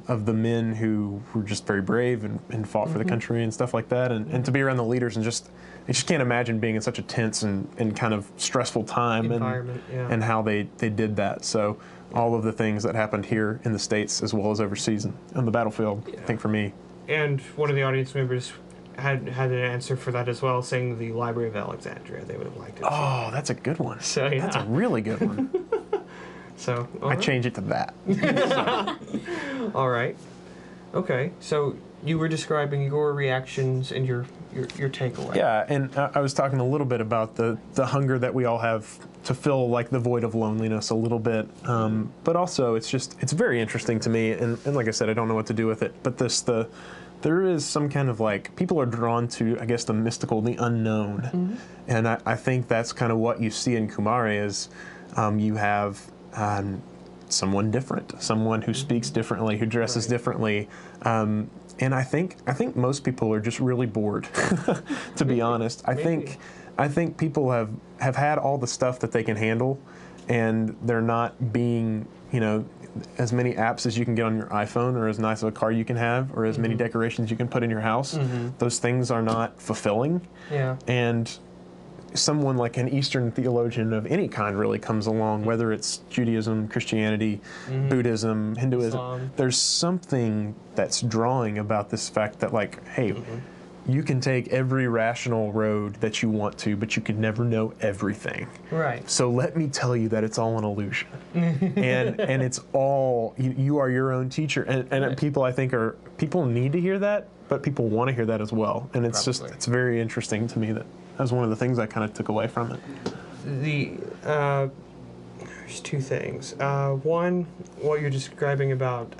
of the men who were just very brave and fought for the country and stuff like that, and to be around the leaders and I just can't imagine being in such a tense and kind of stressful time and how they did that. So all of the things that happened here in the States as well as overseas on the battlefield, I think for me. And one of the audience members had an answer for that as well, saying the Library of Alexandria. They would have liked it. Oh, that's a good one. So, yeah. That's a really good one. So I change it to that. All right. Okay. So you were describing your reactions and your takeaway. Yeah, and I was talking a little bit about the hunger that we all have to fill like the void of loneliness a little bit, but also it's very interesting to me, and like I said, I don't know what to do with it, but there is some kind of like, people are drawn to, I guess, the mystical, the unknown. And I think that's kind of what you see in Kumare is you have someone different, someone who speaks differently, who dresses differently. And I think most people are just really bored, to be honest. I think people have had all the stuff that they can handle, and they're not being, as many apps as you can get on your iPhone, or as nice of a car you can have, or as many decorations you can put in your house. Those things are not fulfilling. Yeah. And someone like an Eastern theologian of any kind really comes along, whether it's Judaism, Christianity, Buddhism, Hinduism. Islam. There's something that's drawing about this fact that, like, hey, you can take every rational road that you want to, but you can never know everything. Right. So let me tell you that it's all an illusion, and it's all you are your own teacher, and Right. people I think people need to hear that, but people want to hear that as well, and it's Probably. it's very interesting to me that was one of the things I kind of took away from it. There's two things. One, what you're describing about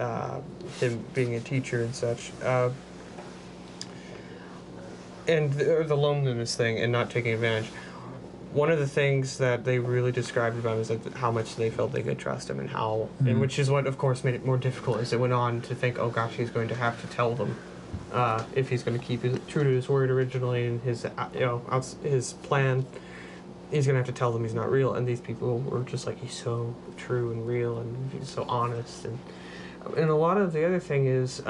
him being a teacher and such. And the loneliness thing and not taking advantage. One of the things that they really described about him is that how much they felt they could trust him and how, and which is what, of course, made it more difficult as it went on to think, oh gosh, he's going to have to tell them if he's going to keep true to his word originally and his, his plan. He's going to have to tell them he's not real. And these people were just like, he's so true and real and he's so honest. And a lot of the other thing is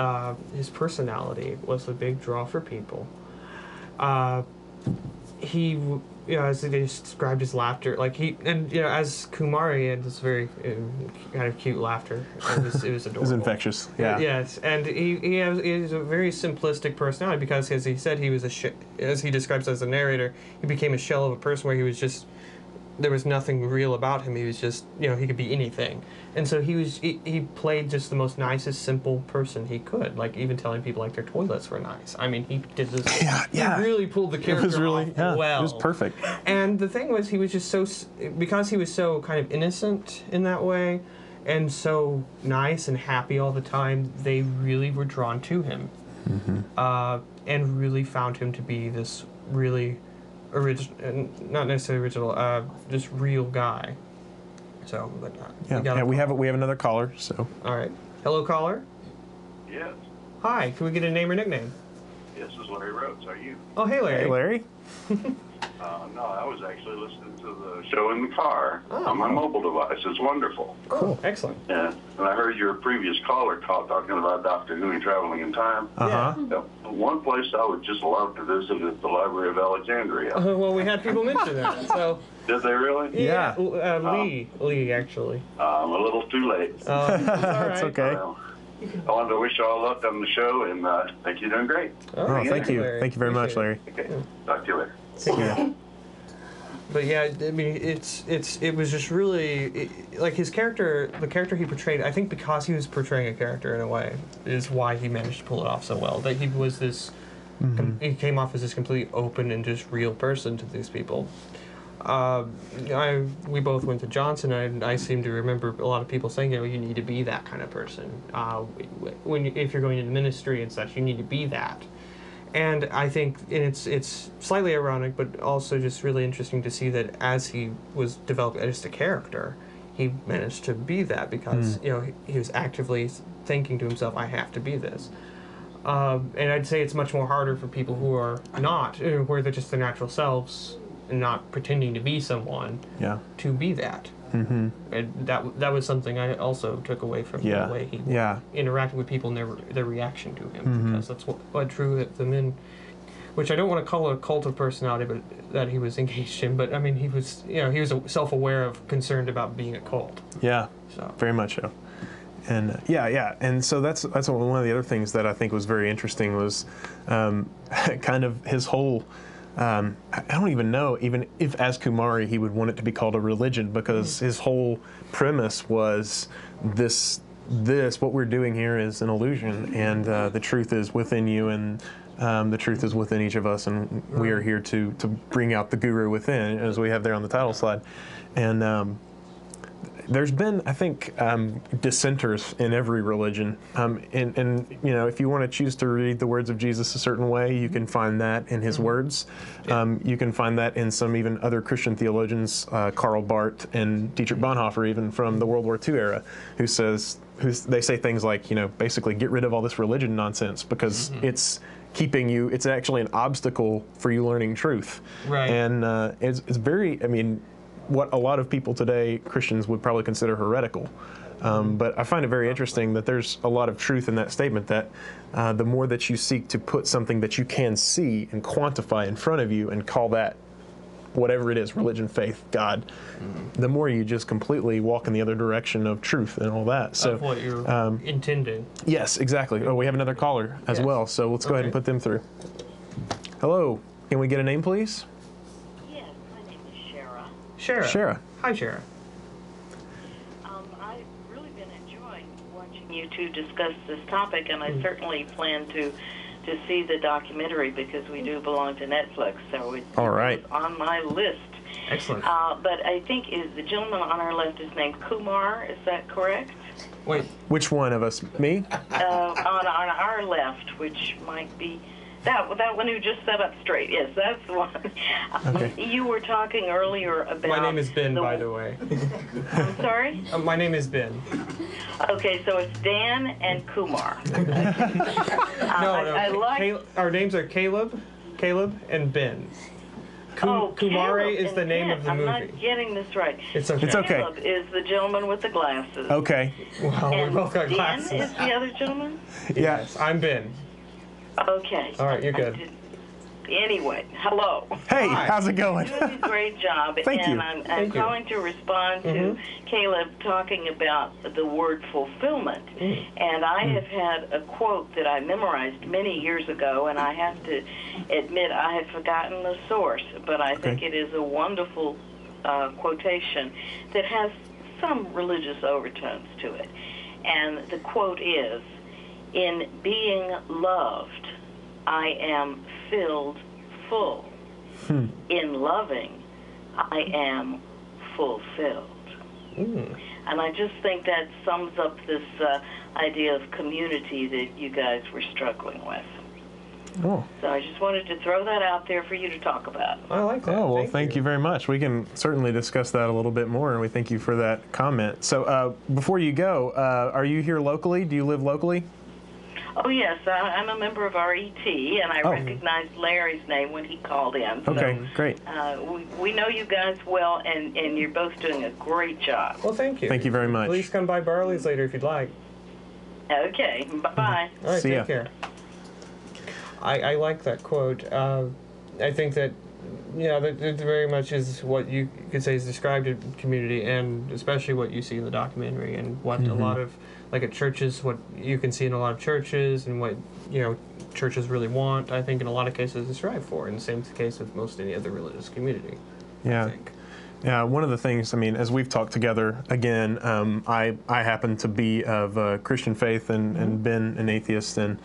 his personality was a big draw for people. He, as they described his laughter, as Kumari had this very kind of cute laughter. It was adorable. It was infectious. Yeah. Yes, and he has a very simplistic personality because, as he said, he was as he describes as a narrator, he became a shell of a person where he was just. There was nothing real about him. He was just, he could be anything. And so he played just the most nicest, simple person he could. Like, even telling people, like, their toilets were nice. I mean, he did this. Yeah. He really pulled the character off well. It was perfect. And the thing was, he was just because he was so kind of innocent in that way, and so nice and happy all the time, they really were drawn to him. Mm-hmm. And really found him to be this really original, not necessarily original, just real guy. So, but we have another caller. So, all right, hello, caller. Yes. Hi, can we get a name or nickname? Yes, this is Larry Rhodes. Are you? Oh, hey, Larry. Hey, Larry. No, I was actually listening to the show in the car on my mobile device. It's wonderful. Cool, excellent. Yeah, and I heard your previous caller talking about Doctor Who and traveling in time. Uh-huh. Yeah. One place I would just love to visit is the Library of Alexandria. Well, we had people mention that, so. Did they really? Yeah. Lee, actually. I'm a little too late. It's all right. It's okay. I wanted to wish you all luck on the show, and I think you're doing great. Oh, thank you. Larry. Thank you very much, Larry. Okay. Talk to you later. Take care. But yeah, I mean, it was just really like his character, the character he portrayed. I think because he was portraying a character in a way is why he managed to pull it off so well. That he was this, he came off as this completely open and just real person to these people. We both went to Johnson, and I seem to remember a lot of people saying, you need to be that kind of person. If you're going into ministry and such, you need to be that. And I think it's slightly ironic, but also just really interesting to see that as he was developed as a character, he managed to be that because he was actively thinking to himself, I have to be this. And I'd say it's much more harder for people who are not, where they're just their natural selves and not pretending to be someone, to be that. Mm-hmm. And that was something I also took away from the way he interacted with people and their reaction to him, because that's what drew the men, which I don't want to call it a cult of personality, but that he was engaged in. But I mean, he was self-aware of, concerned about being a cult. Yeah, so very much so. And and so that's one of the other things that I think was very interesting was kind of his whole. I don't even know, even if as Kumari he would want it to be called a religion, because his whole premise was this what we're doing here is an illusion, and the truth is within you, and the truth is within each of us, and we are here to bring out the guru within, as we have there on the title slide. And there's been, I think, dissenters in every religion, and if you want to choose to read the words of Jesus a certain way, you can find that in his words. You can find that in some even other Christian theologians, Karl Barth and Dietrich Bonhoeffer, even from the World War II era, they say things like, basically get rid of all this religion nonsense because it's keeping you. It's actually an obstacle for you learning truth. Right. And it's very. I mean, what a lot of people today, Christians, would probably consider heretical. But I find it very interesting that there's a lot of truth in that statement, that the more that you seek to put something that you can see and quantify in front of you and call that whatever it is, religion, faith, God, the more you just completely walk in the other direction of truth and all that. So, of what you're intending. Yes, exactly. Oh, we have another caller as well, so let's go ahead and put them through. Hello. Can we get a name, please? Yes, my name is Shara. Shara. Shara. Hi, Shara. I've really been enjoying watching you two discuss this topic, and I certainly plan to see the documentary because we do belong to Netflix, so it's All right. on my list. Excellent. But I think the gentleman on our left is named Kumar. Is that correct? Wait. Which one of us? Me? On our left, which might be that one who just sat up straight. Yes, that's the one. Okay. You were talking earlier about. My name is Ben, by the way. I'm sorry. My name is Ben. Okay, so it's Dan and Kumar. No, I like. our names are Caleb, and Ben. Kumare Kumare is the name of the movie. I'm not getting this right. It's okay. It's okay. Caleb is the gentleman with the glasses. Okay. Wow, we And both got Dan glasses. is the other gentleman? Yes, I'm Ben. Okay. All right, you're good. Anyway, hello. Hey, Hi. how's it going? You're doing a great job. Thank and you. I'm Thank you. calling to respond to Caleb talking about the word fulfillment. And I have had a quote that I memorized many years ago, and I have to admit I have forgotten the source, but I think it is a wonderful quotation that has some religious overtones to it. And the quote is, "In being loved, I am filled full. In loving, I am fulfilled." And I just think that sums up this idea of community that you guys were struggling with. Oh. So I just wanted to throw that out there for you to talk about. I like that. Oh, well, thank you very much. We can certainly discuss that a little bit more, and we thank you for that comment. So before you go, are you here locally? Do you live locally? Oh, yes, I'm a member of RET, and I recognized Larry's name when he called in. Okay, so, great. We know you guys well, and you're both doing a great job. Well, thank you. Thank you very much. Please come by Barley's later if you'd like. Okay, bye-bye. All right, See ya. take care. I like that quote. I think that, that very much is what you could say is described in community, and especially what you see in the documentary, and what a lot of, like at churches, what you can see in a lot of churches, and what, churches really want, I think in a lot of cases they strive for, and the same case with most any other religious community. Yeah. I think. Yeah, one of the things, as we've talked together, again, I happen to be of Christian faith and been an atheist, and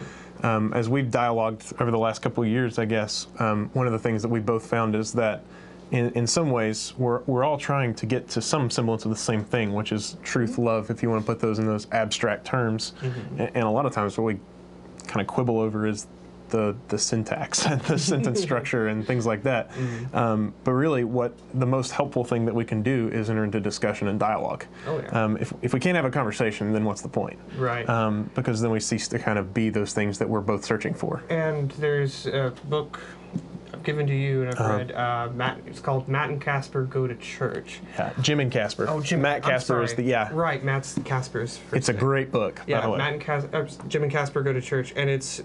as we've dialogued over the last couple of years, I guess, one of the things that we both found is that in some ways we're all trying to get to some semblance of the same thing, which is truth, love, if you want to put those in those abstract terms. And a lot of times what we kind of quibble over is the syntax and the sentence structure and things like that. But really what the most helpful thing that we can do is enter into discussion and dialogue. Oh, yeah. If we can't have a conversation, then what's the point? Right. Because then we cease to kind of be those things that we're both searching for. And there's a book I've given to you, and I've read. It's called Matt and Casper Go to Church. Yeah, Jim and Casper. Oh, Jim. Matt Casper is Right, Matt's Casper's. It's a great book. Yeah, by the way. Matt and Jim and Casper Go to Church, and it's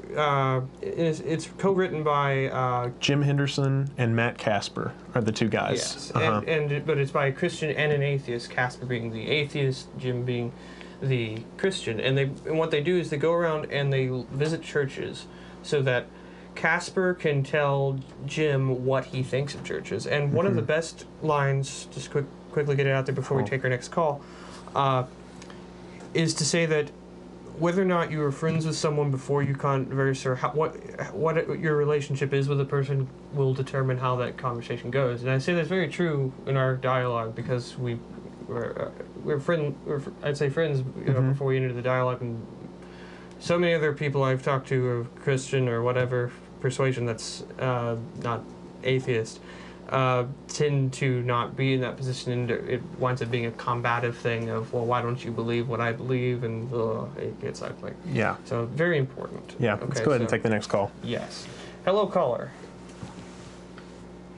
co-written by Jim Henderson and Matt Casper are the two guys. Yes, but it's by a Christian and an atheist. Casper being the atheist, Jim being the Christian, and what they do is they go around and they visit churches so that Casper can tell Jim what he thinks of churches. And one of the best lines, just quickly get it out there before we take our next call, is to say that whether or not you were friends with someone before you converse, or what your relationship is with a person, will determine how that conversation goes. And I say that's very true in our dialogue, because we're friends before we enter the dialogue. And so many other people I've talked to of Christian or whatever persuasion that's not atheist tend to not be in that position, and it winds up being a combative thing of, well, why don't you believe what I believe, and it gets like Yeah. so very important. Yeah. Let's go ahead and take the next call. Yes. Hello, caller.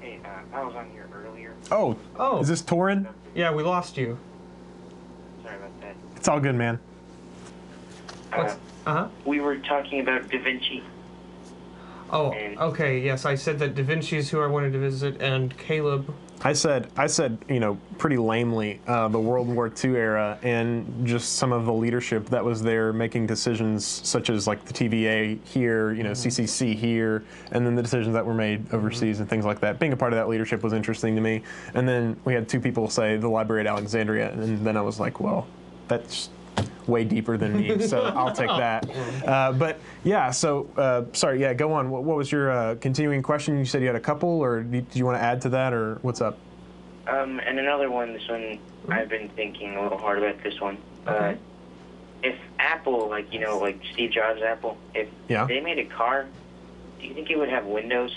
Hey, I was on here earlier. Oh. Is this Torin? Yeah, we lost you. Sorry about that. It's all good, man. We were talking about Da Vinci. Oh, okay, yes, I said that Da Vinci is who I wanted to visit, and Caleb I said, pretty lamely, the World War II era, and just some of the leadership that was there making decisions such as like the TVA here, CCC here, and then the decisions that were made overseas and things like that. Being a part of that leadership was interesting to me. And then we had two people say the Library at Alexandria, and then I was like, well, that's way deeper than me, so I'll take that. But yeah, so sorry, yeah, go on. What was your continuing question? You said you had a couple, or do you want to add to that, or what's up? And another one, this one, I've been thinking a little hard about this one. Okay. If Apple, like Steve Jobs' Apple, if they made a car, do you think it would have windows?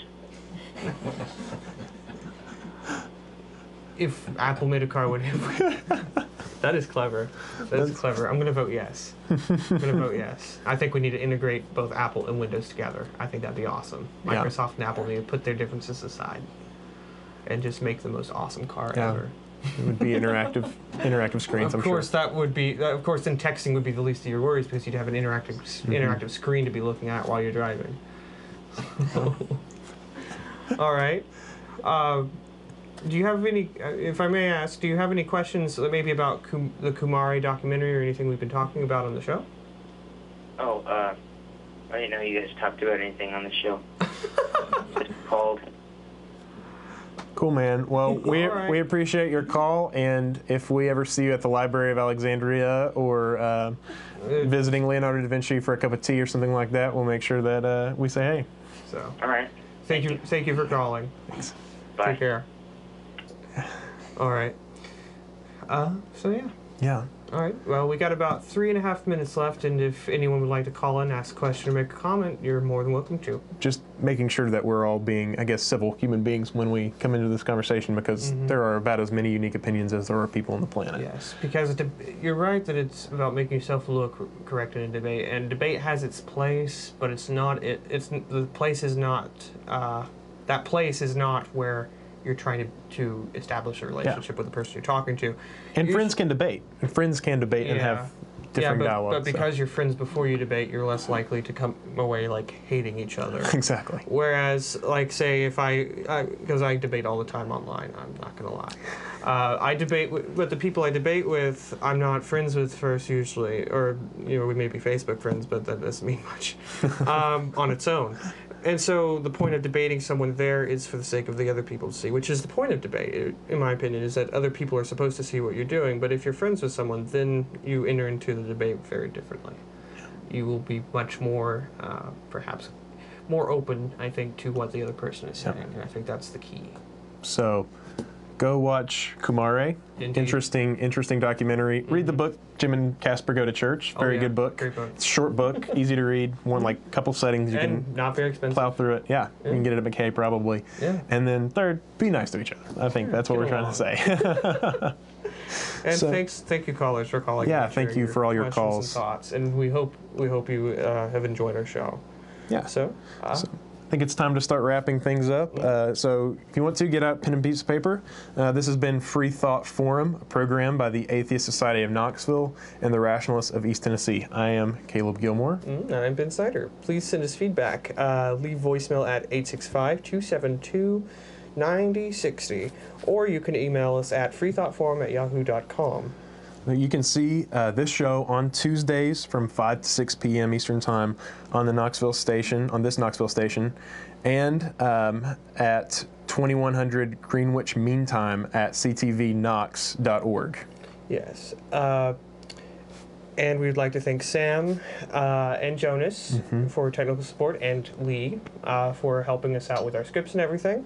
If Apple made a car, would it? That is clever. That's clever. I'm going to vote yes. I think we need to integrate both Apple and Windows together. I think that'd be awesome. Microsoft and Apple need to put their differences aside and just make the most awesome car ever. It would be interactive screens. Of course, that would be. Of course, then texting would be the least of your worries because you'd have an interactive screen to be looking at while you're driving. All right. Do you have any, if I may ask, do you have any questions maybe about the Kumari documentary or anything we've been talking about on the show? Oh, I didn't know you guys talked about anything on the show. Just called. Cool, man. Well, we appreciate your call, and if we ever see you at the Library of Alexandria or visiting Leonardo da Vinci for a cup of tea or something like that, we'll make sure that we say hey. So. All right. Thank you for calling. Thanks. Bye. Take care. All right. So yeah. Yeah. All right. Well, we got about 3.5 minutes left, and if anyone would like to call in, ask a question, or make a comment, you're more than welcome to. Just making sure that we're all being, I guess, civil human beings when we come into this conversation, because there are about as many unique opinions as there are people on the planet. Yes, because you're right that it's about making yourself look correct in a debate, and debate has its place, but it's not. The place is not. That place is not where you're trying to establish a relationship with the person you're talking to. And friends can debate. And friends can debate and have different dialogue. But because you're friends before you debate, you're less likely to come away like hating each other. Exactly. Whereas, like, say, if because I debate all the time online, I'm not going to lie. I debate with the people I debate with, I'm not friends with first usually, or, we may be Facebook friends, but that doesn't mean much on its own. And so the point of debating someone there is for the sake of the other people to see, which is the point of debate, in my opinion, is that other people are supposed to see what you're doing. But if you're friends with someone, then you enter into the debate very differently. You will be much more, perhaps, more open, I think, to what the other person is saying. And I think that's the key. So, go watch Kumare. Indeed. Interesting documentary. Read the book, Jim and Casper Go to Church. Very good book. Great book. It's a short book, easy to read. One couple settings you and can not very expensive. plow through it. Yeah, you can get it at McKay probably. Yeah. And then third, be nice to each other. I think that's what we're trying to say. And thank you callers for calling. Yeah, thank you for all your calls and thoughts, and we hope you have enjoyed our show. Yeah. So I think it's time to start wrapping things up. So if you want to, get out pen and piece of paper. This has been Freethought Forum, a program by the Atheist Society of Knoxville and the Rationalists of East Tennessee. I am Caleb Gilmore. And I'm Ben Snyder. Please send us feedback. Leave voicemail at 865-272-9060, or you can email us at freethoughtforum@yahoo.com. You can see this show on Tuesdays from 5 to 6 p.m. Eastern Time on the Knoxville station, on this Knoxville station, and at 2100 Greenwich Mean Time at ctvknox.org. Yes. And we'd like to thank Sam and Jonas for technical support, and Lee for helping us out with our scripts and everything.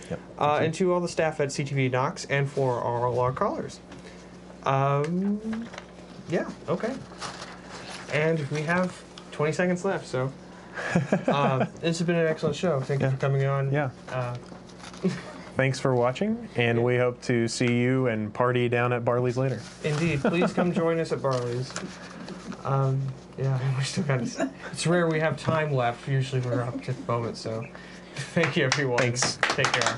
Yep. And to all the staff at CTV Knox, and for all our callers. Yeah, okay. And we have 20 seconds left, so this has been an excellent show. Thank you for coming on. Yeah. Thanks for watching, and we hope to see you and party down at Barley's later. Indeed. Please come join us at Barley's. Yeah, we still got it's rare we have time left. Usually we're up to the moment, so thank you, everyone. Thanks. Take care.